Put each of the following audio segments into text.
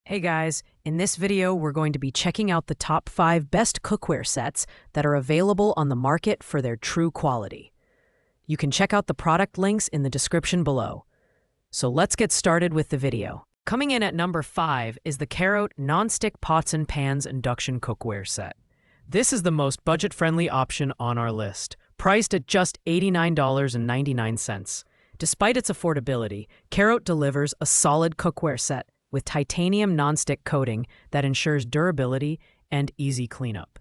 Hey guys, in this video we're going to be checking out the top 5 best cookware sets that are available on the market for their true quality. You can check out the product links in the description below. So let's get started with the video. Coming in at number 5 is the CAROTE Nonstick Pots and Pans Induction Cookware Set. This is the most budget-friendly option on our list, priced at just $89.99. Despite its affordability, CAROTE delivers a solid cookware set with titanium nonstick coating that ensures durability and easy cleanup.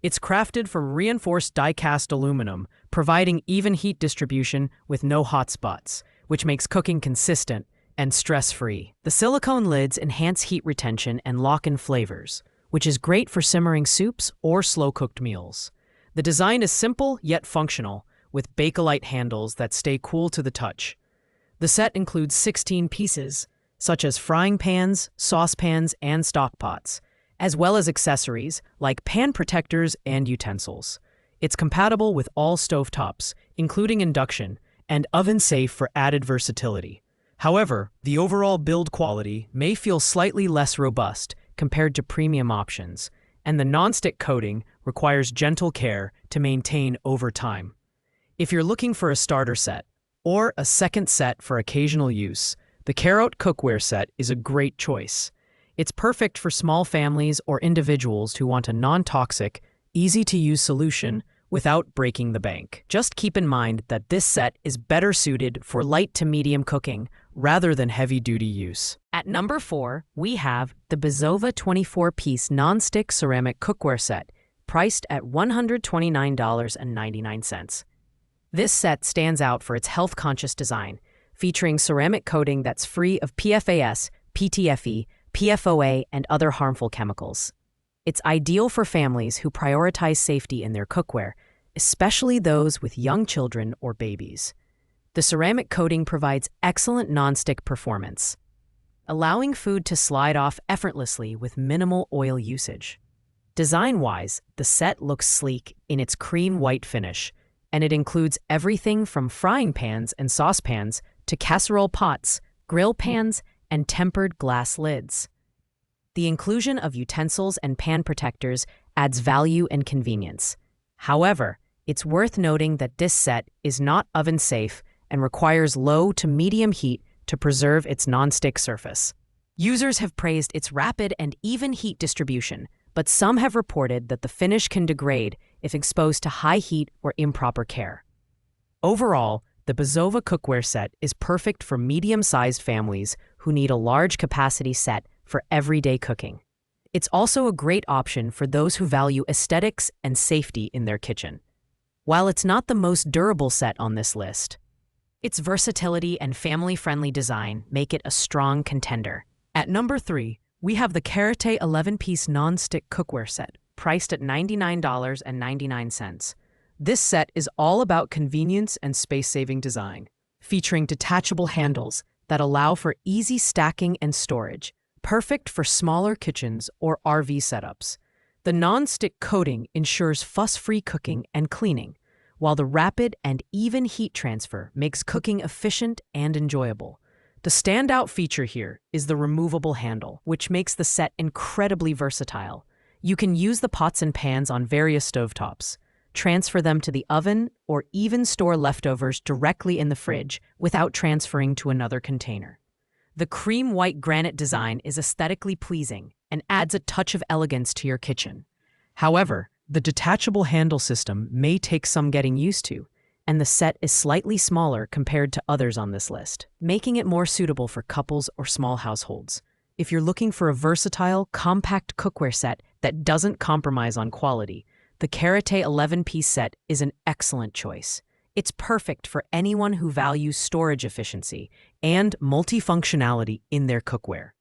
It's crafted from reinforced die-cast aluminum, providing even heat distribution with no hot spots, which makes cooking consistent and stress-free. The silicone lids enhance heat retention and lock in flavors, which is great for simmering soups or slow-cooked meals. The design is simple yet functional, with Bakelite handles that stay cool to the touch. The set includes 16 pieces, such as frying pans, saucepans, and stock pots, as well as accessories like pan protectors and utensils. It's compatible with all stovetops, including induction, and oven-safe for added versatility. However, the overall build quality may feel slightly less robust compared to premium options, and the nonstick coating requires gentle care to maintain over time. If you're looking for a starter set, or a second set for occasional use, the CAROTE cookware set is a great choice. It's perfect for small families or individuals who want a non-toxic, easy-to-use solution without breaking the bank. Just keep in mind that this set is better suited for light to medium cooking rather than heavy-duty use. At number 4, we have the Bizovva 24-piece non-stick ceramic cookware set, priced at $129.99. This set stands out for its health-conscious design, featuring ceramic coating that's free of PFAS, PTFE, PFOA, and other harmful chemicals. It's ideal for families who prioritize safety in their cookware, especially those with young children or babies. The ceramic coating provides excellent nonstick performance, allowing food to slide off effortlessly with minimal oil usage. Design-wise, the set looks sleek in its cream white finish, and it includes everything from frying pans and saucepans to casserole pots, grill pans, and tempered glass lids. The inclusion of utensils and pan protectors adds value and convenience. However, it's worth noting that this set is not oven-safe and requires low to medium heat to preserve its nonstick surface. Users have praised its rapid and even heat distribution, but some have reported that the finish can degrade if exposed to high heat or improper care. Overall, the Bizovva cookware set is perfect for medium-sized families who need a large capacity set for everyday cooking. It's also a great option for those who value aesthetics and safety in their kitchen. While it's not the most durable set on this list, its versatility and family-friendly design make it a strong contender. At number 3, we have the Kerate 11-piece non-stick cookware set, priced at $99.99. This set is all about convenience and space-saving design, featuring detachable handles that allow for easy stacking and storage, perfect for smaller kitchens or RV setups. The non-stick coating ensures fuss-free cooking and cleaning, while the rapid and even heat transfer makes cooking efficient and enjoyable. The standout feature here is the removable handle, which makes the set incredibly versatile. You can use the pots and pans on various stovetops, transfer them to the oven, or even store leftovers directly in the fridge without transferring to another container. The cream white granite design is aesthetically pleasing and adds a touch of elegance to your kitchen. However, the detachable handle system may take some getting used to, and the set is slightly smaller compared to others on this list, making it more suitable for couples or small households. If you're looking for a versatile, compact cookware set that doesn't compromise on quality, the CAROTE 11-piece set is an excellent choice. It's perfect for anyone who values storage efficiency and multifunctionality in their cookware.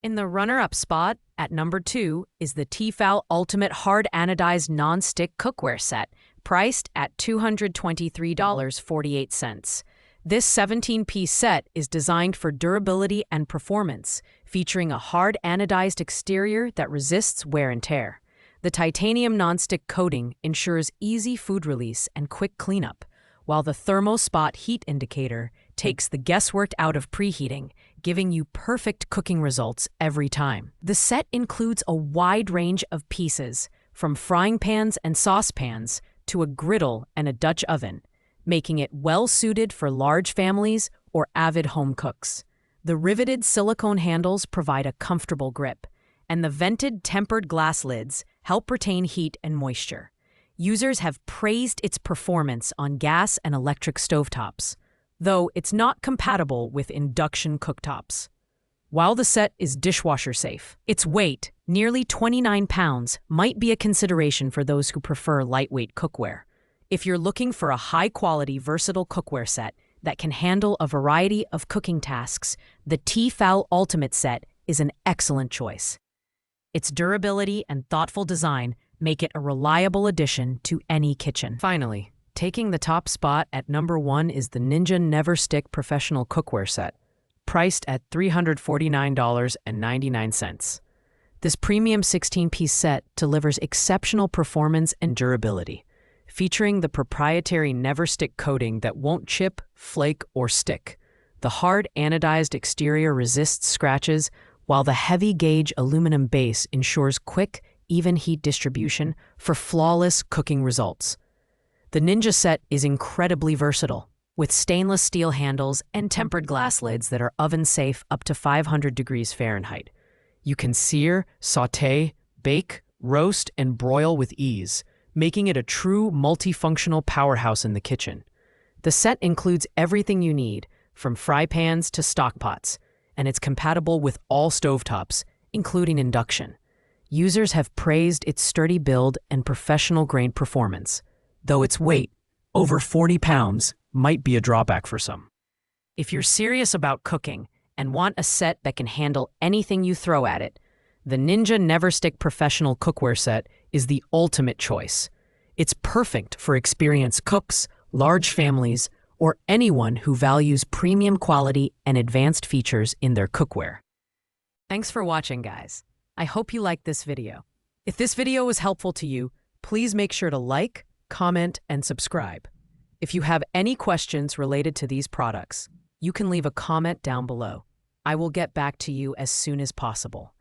In the runner-up spot, at number 2, is the Tfoul Ultimate Hard Anodized Non-Stick Cookware Set, priced at $223.48. This 17-piece set is designed for durability and performance, featuring a hard anodized exterior that resists wear and tear. The titanium nonstick coating ensures easy food release and quick cleanup, while the thermospot heat indicator takes the guesswork out of preheating, giving you perfect cooking results every time. The set includes a wide range of pieces, from frying pans and saucepans to a griddle and a Dutch oven, making it well-suited for large families or avid home cooks. The riveted silicone handles provide a comfortable grip, and the vented tempered glass lids help retain heat and moisture. Users have praised its performance on gas and electric stovetops, though it's not compatible with induction cooktops. While the set is dishwasher safe, its weight, nearly 29 pounds, might be a consideration for those who prefer lightweight cookware. If you're looking for a high-quality, versatile cookware set that can handle a variety of cooking tasks, the Tfoul Ultimate Set is an excellent choice. Its durability and thoughtful design make it a reliable addition to any kitchen. Finally, taking the top spot at number 1 is the Ninja NeverStick Professional Cookware Set, priced at $349.99. This premium 16-piece set delivers exceptional performance and durability, featuring the proprietary NeverStick coating that won't chip, flake, or stick. The hard anodized exterior resists scratches, while the heavy-gauge aluminum base ensures quick, even heat distribution for flawless cooking results. The Ninja set is incredibly versatile, with stainless steel handles and tempered glass lids that are oven-safe up to 500 degrees Fahrenheit. You can sear, sauté, bake, roast, and broil with ease, making it a true multifunctional powerhouse in the kitchen. The set includes everything you need, from fry pans to stock pots, and it's compatible with all stovetops, including induction. Users have praised its sturdy build and professional-grade performance, though its weight, over 40 pounds, might be a drawback for some. If you're serious about cooking and want a set that can handle anything you throw at it, the Ninja NeverStick Professional Cookware Set is the ultimate choice. It's perfect for experienced cooks, large families, or anyone who values premium quality and advanced features in their cookware. Thanks for watching, guys. I hope you liked this video. If this video was helpful to you, please make sure to like, comment, and subscribe. If you have any questions related to these products, you can leave a comment down below. I will get back to you as soon as possible.